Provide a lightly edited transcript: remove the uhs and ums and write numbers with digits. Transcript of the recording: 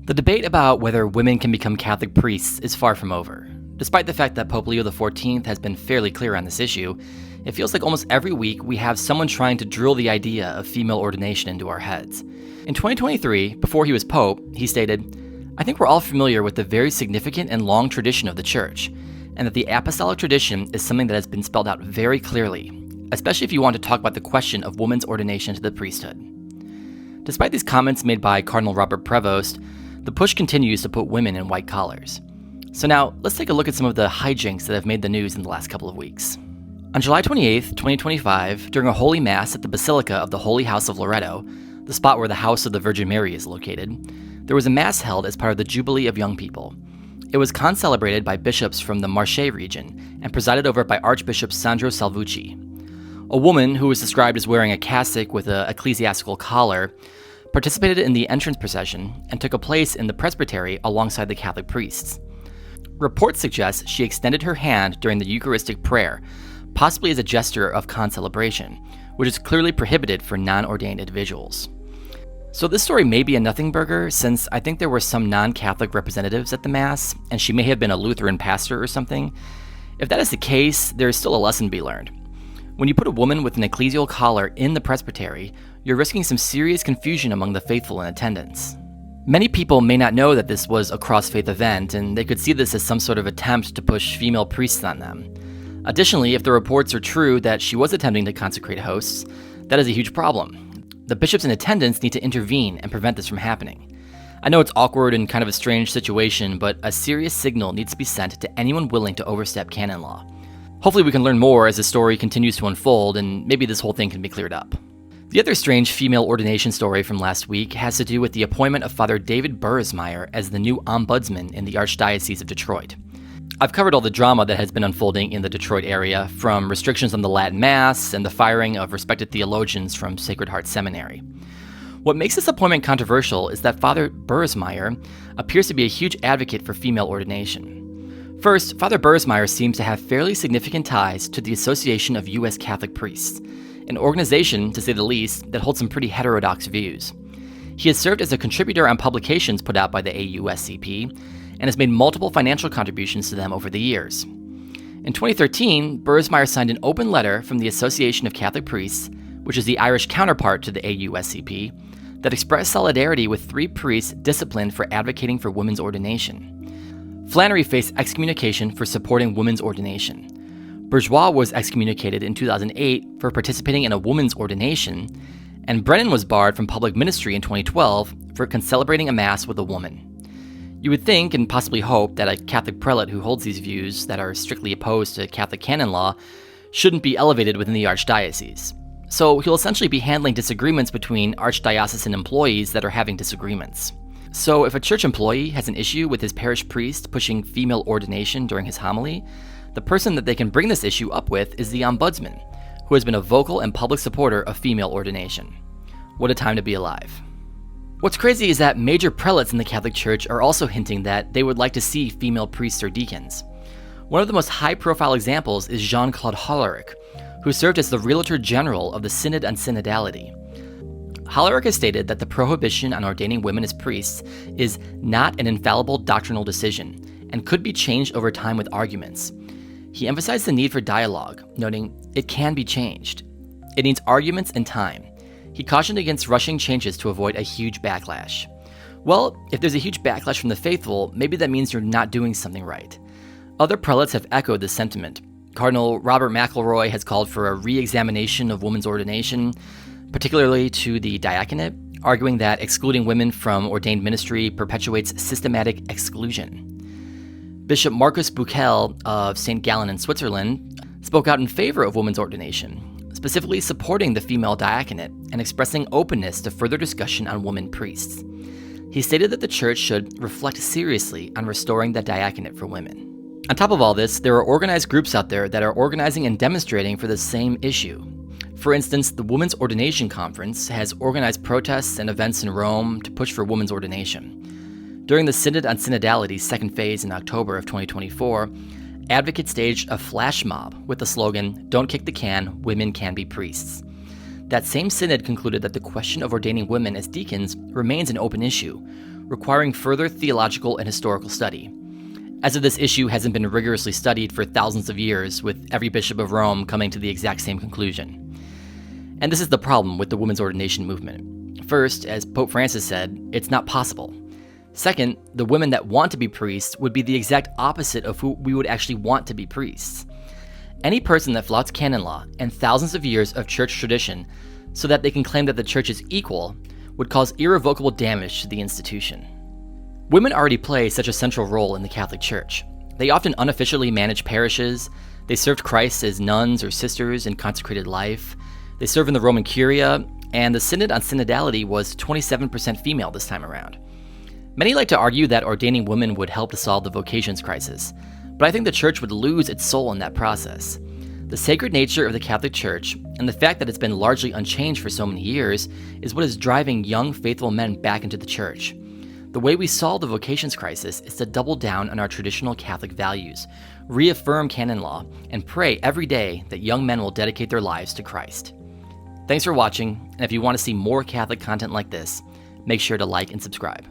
The debate about whether women can become Catholic priests is far from over. Despite the fact that Pope Leo XIV has been fairly clear on this issue, it feels like almost every week we have someone trying to drill the idea of female ordination into our heads. In 2023, before he was Pope, he stated, "I think we're all familiar with the very significant and long tradition of the Church, and that the apostolic tradition is something that has been spelled out very clearly, especially if you want to talk about the question of women's ordination to the priesthood." Despite these comments made by Cardinal Robert Prevost, the push continues to put women in white collars. So now, let's take a look at some of the hijinks that have made the news in the last couple of weeks. On July 28, 2025, during a Holy Mass at the Basilica of the Holy House of Loreto, the spot where the House of the Virgin Mary is located, there was a Mass held as part of the Jubilee of Young People. It was concelebrated by bishops from the Marche region and presided over by Archbishop Sandro Salvucci. A woman who was described as wearing a cassock with an ecclesiastical collar participated in the entrance procession and took a place in the presbytery alongside the Catholic priests. Reports suggest she extended her hand during the Eucharistic prayer, possibly as a gesture of concelebration, which is clearly prohibited for non-ordained individuals. So this story may be a nothing burger, since I think there were some non-Catholic representatives at the Mass, and she may have been a Lutheran pastor or something. If that is the case, there is still a lesson to be learned. When you put a woman with an ecclesial collar in the presbytery, you're risking some serious confusion among the faithful in attendance. Many people may not know that this was a cross-faith event, and they could see this as some sort of attempt to push female priests on them. Additionally, if the reports are true that she was attempting to consecrate hosts, that is a huge problem. The bishops in attendance need to intervene and prevent this from happening. I know it's awkward and kind of a strange situation, but a serious signal needs to be sent to anyone willing to overstep canon law. Hopefully we can learn more as the story continues to unfold, and maybe this whole thing can be cleared up. The other strange female ordination story from last week has to do with the appointment of Father David Burismeyer as the new ombudsman in the Archdiocese of Detroit. I've covered all the drama that has been unfolding in the Detroit area, from restrictions on the Latin Mass and the firing of respected theologians from Sacred Heart Seminary. What makes this appointment controversial is that Father Burismeyer appears to be a huge advocate for female ordination. First, Father Burismeyer seems to have fairly significant ties to the Association of U.S. Catholic Priests, an organization, to say the least, that holds some pretty heterodox views. He has served as a contributor on publications put out by the AUSCP, and has made multiple financial contributions to them over the years. In 2013, Burismeyer signed an open letter from the Association of Catholic Priests, which is the Irish counterpart to the AUSCP, that expressed solidarity with 3 priests disciplined for advocating for women's ordination. Flannery faced excommunication for supporting women's ordination. Bourgeois was excommunicated in 2008 for participating in a woman's ordination, and Brennan was barred from public ministry in 2012 for concelebrating a Mass with a woman. You would think and possibly hope that a Catholic prelate who holds these views that are strictly opposed to Catholic canon law shouldn't be elevated within the Archdiocese. So he'll essentially be handling disagreements between archdiocesan employees that are having disagreements. So if a church employee has an issue with his parish priest pushing female ordination during his homily, the person that they can bring this issue up with is the ombudsman, who has been a vocal and public supporter of female ordination. What a time to be alive. What's crazy is that major prelates in the Catholic Church are also hinting that they would like to see female priests or deacons. One of the most high-profile examples is Jean-Claude Hollerich, who served as the Realtor General of the Synod on Synodality. Hollerich has stated that the prohibition on ordaining women as priests is not an infallible doctrinal decision and could be changed over time with arguments. He emphasized the need for dialogue, noting it can be changed. It needs arguments and time. He cautioned against rushing changes to avoid a huge backlash. Well, if there's a huge backlash from the faithful, maybe that means you're not doing something right. Other prelates have echoed this sentiment. Cardinal Robert McElroy has called for a re-examination of women's ordination, particularly to the diaconate, arguing that excluding women from ordained ministry perpetuates systematic exclusion. Bishop Marcus Buchel of St. Gallen in Switzerland spoke out in favor of women's ordination, specifically supporting the female diaconate and expressing openness to further discussion on women priests. He stated that the church should reflect seriously on restoring the diaconate for women. On top of all this, there are organized groups out there that are organizing and demonstrating for the same issue. For instance, the Women's Ordination Conference has organized protests and events in Rome to push for women's ordination. During the Synod on Synodality's second phase in October of 2024, advocates staged a flash mob with the slogan, "Don't kick the can, women can be priests." That same synod concluded that the question of ordaining women as deacons remains an open issue, requiring further theological and historical study. As if this issue hasn't been rigorously studied for thousands of years, with every bishop of Rome coming to the exact same conclusion. And this is the problem with the women's ordination movement. First, as Pope Francis said, it's not possible. Second, the women that want to be priests would be the exact opposite of who we would actually want to be priests. Any person that flouts canon law and thousands of years of church tradition so that they can claim that the church is equal would cause irrevocable damage to the institution. Women already play such a central role in the Catholic Church. They often unofficially manage parishes, they served Christ as nuns or sisters in consecrated life, they serve in the Roman Curia, and the Synod on Synodality was 27% female this time around. Many like to argue that ordaining women would help to solve the vocations crisis, but I think the Church would lose its soul in that process. The sacred nature of the Catholic Church, and the fact that it's been largely unchanged for so many years, is what is driving young, faithful men back into the Church. The way we solve the vocations crisis is to double down on our traditional Catholic values, reaffirm canon law, and pray every day that young men will dedicate their lives to Christ. Thanks for watching, and if you want to see more Catholic content like this, make sure to like and subscribe.